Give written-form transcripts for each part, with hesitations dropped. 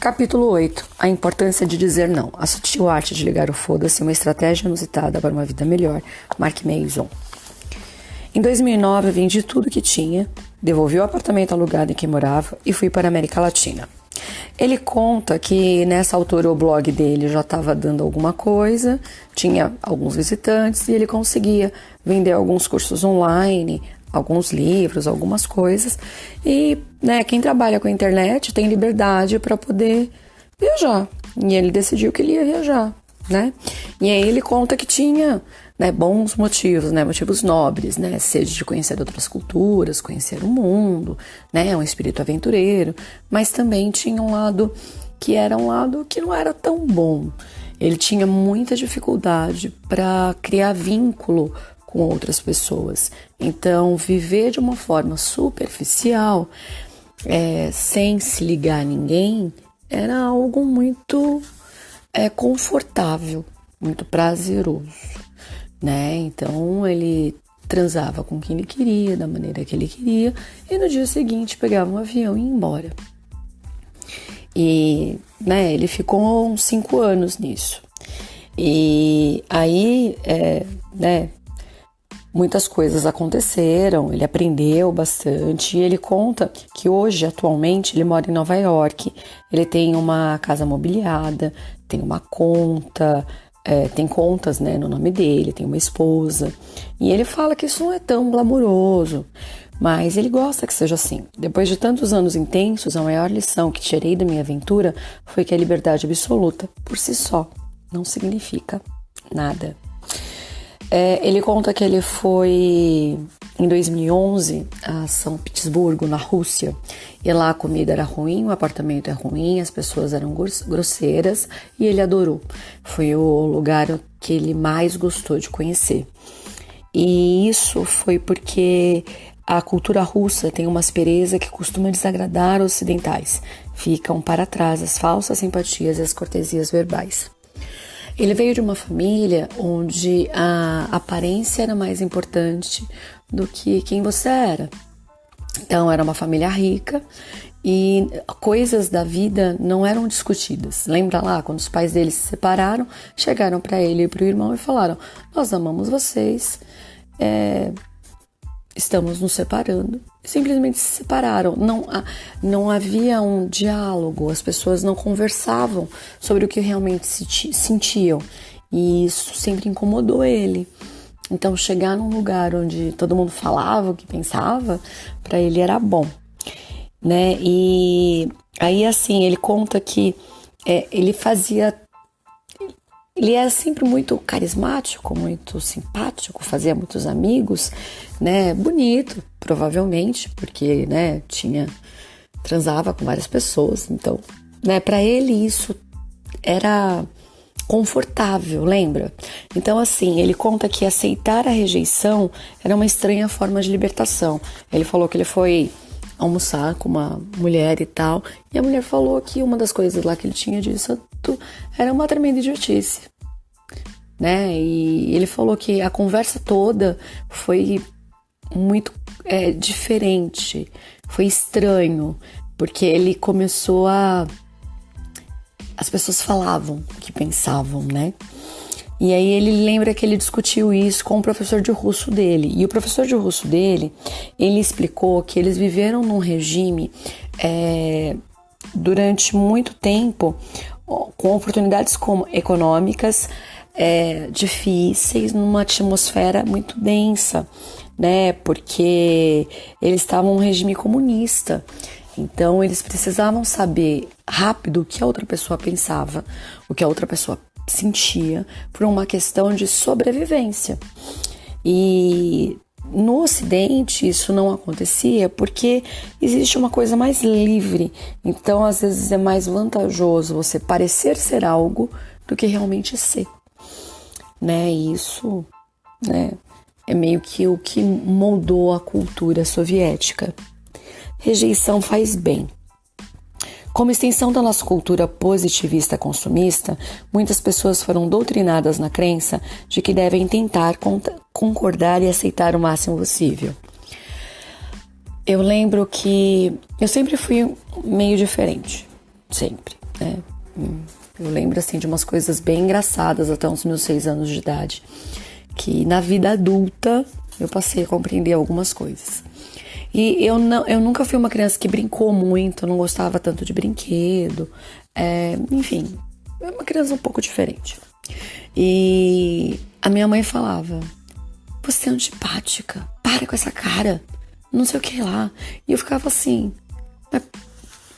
Capítulo 8. A importância de dizer não. A sutil arte de ligar o foda-se, uma estratégia inusitada para uma vida melhor. Mark Mason. Em 2009, eu vendi tudo que tinha, devolvi o apartamento alugado em que morava e fui para a América Latina. Ele conta que nessa altura o blog dele já estava dando alguma coisa, tinha alguns visitantes e ele conseguia vender alguns cursos online, alguns livros, algumas coisas. E quem trabalha com a internet tem liberdade para poder viajar. E ele decidiu que ele ia viajar, né? E aí ele conta que tinha bons motivos, motivos nobres, sede de conhecer outras culturas, conhecer o mundo, um espírito aventureiro, mas também tinha um lado que era um lado que não era tão bom. Ele tinha muita dificuldade para criar vínculo com outras pessoas. Então, viver de uma forma superficial, sem se ligar a ninguém, era algo muito confortável, muito prazeroso. Então ele transava com quem ele queria, da maneira que ele queria, e no dia seguinte pegava um avião e ia embora. E ele ficou uns 5 anos nisso. E aí, muitas coisas aconteceram, ele aprendeu bastante, e ele conta que hoje, atualmente, ele mora em Nova York, ele tem uma casa mobiliada, tem uma conta, tem contas no nome dele, tem uma esposa, e ele fala que isso não é tão glamuroso, mas ele gosta que seja assim. Depois de tantos anos intensos, a maior lição que tirei da minha aventura foi que a liberdade absoluta, por si só, não significa nada. Ele conta que ele foi em 2011 a São Petersburgo, na Rússia, e lá a comida era ruim, o apartamento é ruim, as pessoas eram grosseiras, e ele adorou. Foi o lugar que ele mais gostou de conhecer. E isso foi porque a cultura russa tem uma aspereza que costuma desagradar os ocidentais. Ficam para trás as falsas simpatias e as cortesias verbais. Ele veio de uma família onde a aparência era mais importante do que quem você era. Então, era uma família rica e coisas da vida não eram discutidas. Lembra lá, quando os pais dele se separaram, chegaram para ele e para o irmão e falaram: nós amamos vocês, estamos nos separando. Simplesmente se separaram. Não havia um diálogo, as pessoas não conversavam sobre o que realmente sentiam, e isso sempre incomodou ele. Então, chegar num lugar onde todo mundo falava o que pensava, para ele era bom, E aí, assim, ele conta que ele era sempre muito carismático, muito simpático, fazia muitos amigos, bonito, provavelmente, porque, transava com várias pessoas. Então, para ele isso era confortável, lembra? Então, assim, ele conta que aceitar a rejeição era uma estranha forma de libertação. Ele falou que ele foi almoçar com uma mulher e tal, e a mulher falou que uma das coisas lá que ele tinha dito era uma tremenda idiotice, E ele falou que a conversa toda foi muito diferente, foi estranho, porque ele começou as pessoas falavam o que pensavam, E aí ele lembra que ele discutiu isso com o professor de russo dele. E o professor de russo dele, ele explicou que eles viveram num regime durante muito tempo com oportunidades econômicas difíceis, numa atmosfera muito densa, porque eles estavam num regime comunista. Então eles precisavam saber rápido o que a outra pessoa pensava, o que a outra pessoa sentia, por uma questão de sobrevivência. E no Ocidente isso não acontecia porque existe uma coisa mais livre. Então às vezes é mais vantajoso você parecer ser algo do que realmente ser, E isso, é meio que o que moldou a cultura soviética. Rejeição faz bem. Como extensão da nossa cultura positivista consumista, muitas pessoas foram doutrinadas na crença de que devem tentar concordar e aceitar o máximo possível. Eu lembro que eu sempre fui meio diferente, sempre. né? Eu lembro, assim, de umas coisas bem engraçadas até os meus 6 anos de idade, que na vida adulta eu passei a compreender algumas coisas. E eu nunca fui uma criança que brincou muito, não gostava tanto de brinquedo, enfim, é uma criança um pouco diferente. E a minha mãe falava: você é antipática, para com essa cara, não sei o que lá. E eu ficava assim,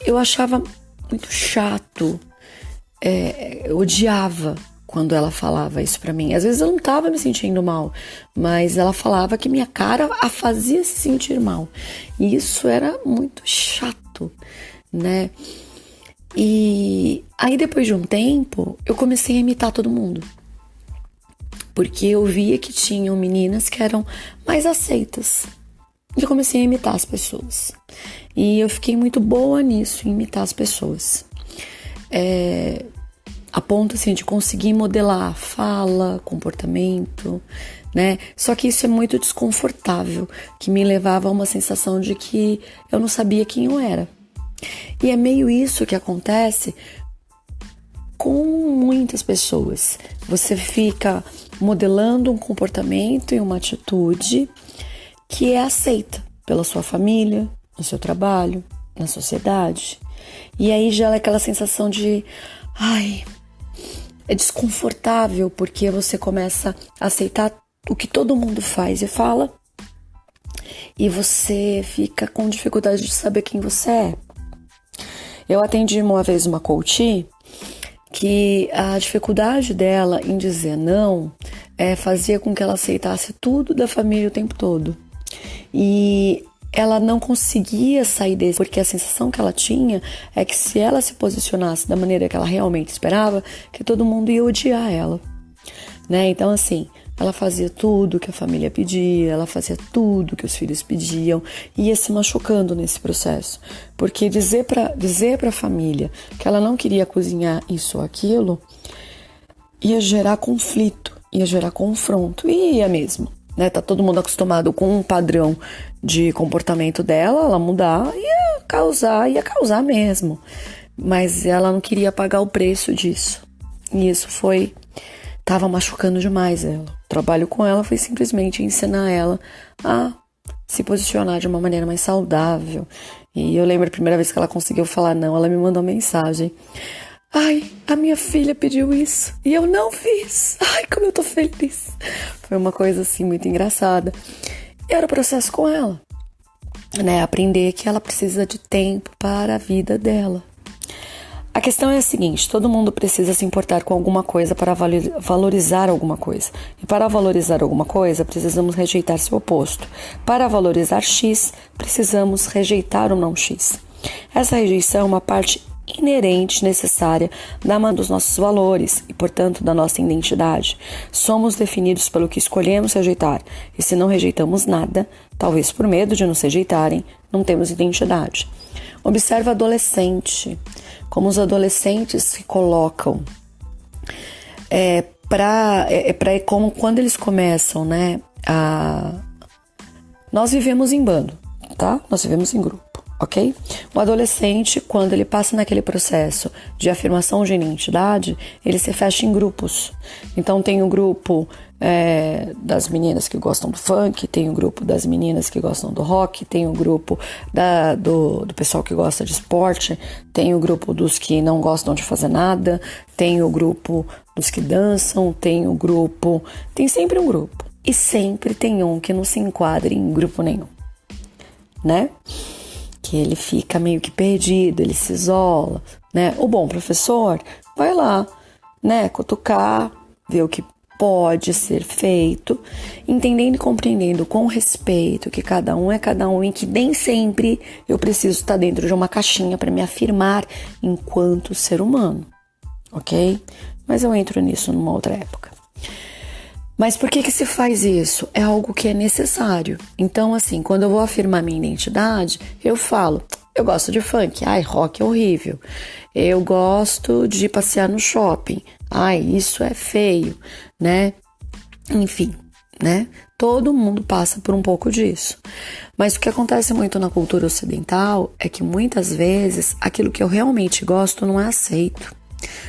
eu achava muito chato, eu odiava quando ela falava isso pra mim. Às vezes eu não tava me sentindo mal, mas ela falava que minha cara a fazia se sentir mal. E isso era muito chato, né? E aí depois de um tempo, eu comecei a imitar todo mundo. Porque eu via que tinham meninas que eram mais aceitas. E eu comecei a imitar as pessoas. E eu fiquei muito boa nisso, em imitar as pessoas. A ponto, assim, de conseguir modelar fala, comportamento, né? Só que isso é muito desconfortável, que me levava a uma sensação de que eu não sabia quem eu era. E é meio isso que acontece com muitas pessoas. Você fica modelando um comportamento e uma atitude que é aceita pela sua família, no seu trabalho, na sociedade. E aí já é aquela sensação de... é desconfortável, porque você começa a aceitar o que todo mundo faz e fala, e você fica com dificuldade de saber quem você é. Eu atendi uma vez uma coach que a dificuldade dela em dizer não fazia com que ela aceitasse tudo da família o tempo todo. E ela não conseguia sair desse, porque a sensação que ela tinha é que se ela se posicionasse da maneira que ela realmente esperava, que todo mundo ia odiar ela, né? Então, assim, ela fazia tudo que a família pedia, ela fazia tudo que os filhos pediam, e ia se machucando nesse processo, porque dizer pra família que ela não queria cozinhar isso ou aquilo ia gerar conflito, ia gerar confronto, e ia mesmo, né? Tá todo mundo acostumado com um padrão de comportamento dela, ela mudar ia causar mesmo, mas ela não queria pagar o preço disso, e isso tava machucando demais ela. O trabalho com ela foi simplesmente ensinar ela a se posicionar de uma maneira mais saudável. E eu lembro a primeira vez que ela conseguiu falar não, ela me mandou uma mensagem: a minha filha pediu isso e eu não fiz. Como eu tô feliz. Foi uma coisa assim muito engraçada. E era o processo com ela, né? Aprender que ela precisa de tempo para a vida dela. A questão é a seguinte: todo mundo precisa se importar com alguma coisa para valorizar alguma coisa. E para valorizar alguma coisa, precisamos rejeitar seu oposto. Para valorizar X, precisamos rejeitar o não X. Essa rejeição é uma parte inerente, necessária dos nossos valores e, portanto, da nossa identidade. Somos definidos pelo que escolhemos rejeitar. E se não rejeitamos nada, talvez por medo de nos rejeitarem, não temos identidade. Observe o adolescente, como os adolescentes se colocam como quando eles começam, né? Nós vivemos em bando, tá? Nós vivemos em grupo, ok? O adolescente, quando ele passa naquele processo de afirmação de identidade, ele se fecha em grupos. Então tem o grupo das meninas que gostam do funk, tem o grupo das meninas que gostam do rock, tem o grupo do pessoal que gosta de esporte, tem o grupo dos que não gostam de fazer nada, tem o grupo dos que dançam, tem sempre um grupo. E sempre tem um que não se enquadra em grupo nenhum, né? Que ele fica meio que perdido, ele se isola, né? O bom professor vai lá, né? Cutucar, ver o que pode ser feito, entendendo e compreendendo com respeito que cada um é cada um e que nem sempre eu preciso estar dentro de uma caixinha para me afirmar enquanto ser humano, ok? Mas eu entro nisso numa outra época. Mas por que se faz isso? É algo que é necessário. Então, assim, quando eu vou afirmar minha identidade, eu falo: eu gosto de funk, rock é horrível. Eu gosto de passear no shopping, isso é feio, né? Enfim, né? Todo mundo passa por um pouco disso. Mas o que acontece muito na cultura ocidental é que muitas vezes aquilo que eu realmente gosto não é aceito.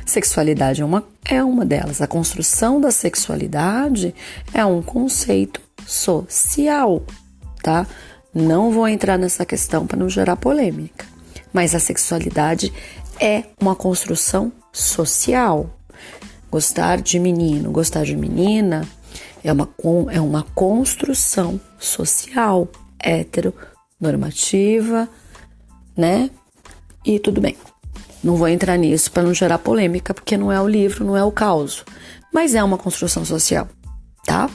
Sexualidade é uma delas. A construção da sexualidade é um conceito social, tá? Não vou entrar nessa questão para não gerar polêmica. Mas a sexualidade é uma construção social. Gostar de menino, gostar de menina é uma construção social, heteronormativa, né? E tudo bem. Não vou entrar nisso para não gerar polêmica, porque não é o livro, não é o caos. Mas é uma construção social, tá?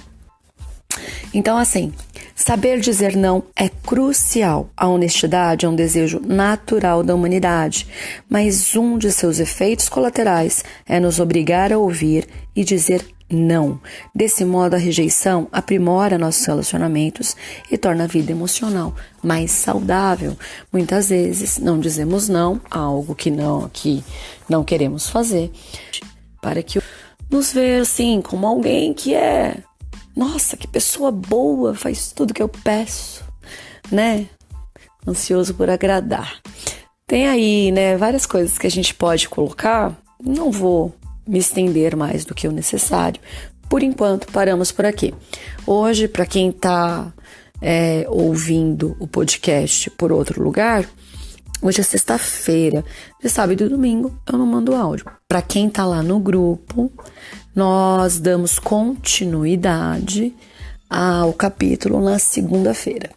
Então, assim, saber dizer não é crucial. A honestidade é um desejo natural da humanidade, mas um de seus efeitos colaterais é nos obrigar a ouvir e dizer não. Desse modo, a rejeição aprimora nossos relacionamentos e torna a vida emocional mais saudável. Muitas vezes não dizemos não a algo que não queremos fazer, para que nos ver assim como alguém que é, nossa, que pessoa boa, faz tudo que eu peço, né? Ansioso por agradar. Tem aí, né, várias coisas que a gente pode colocar. Não vou me estender mais do que o necessário. Por enquanto, paramos por aqui. Hoje, para quem está ouvindo o podcast por outro lugar, hoje é sexta-feira. De sábado e domingo eu não mando áudio. Para quem está lá no grupo, nós damos continuidade ao capítulo na segunda-feira,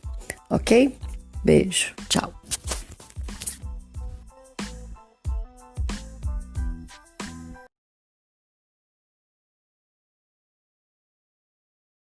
ok? Beijo, tchau.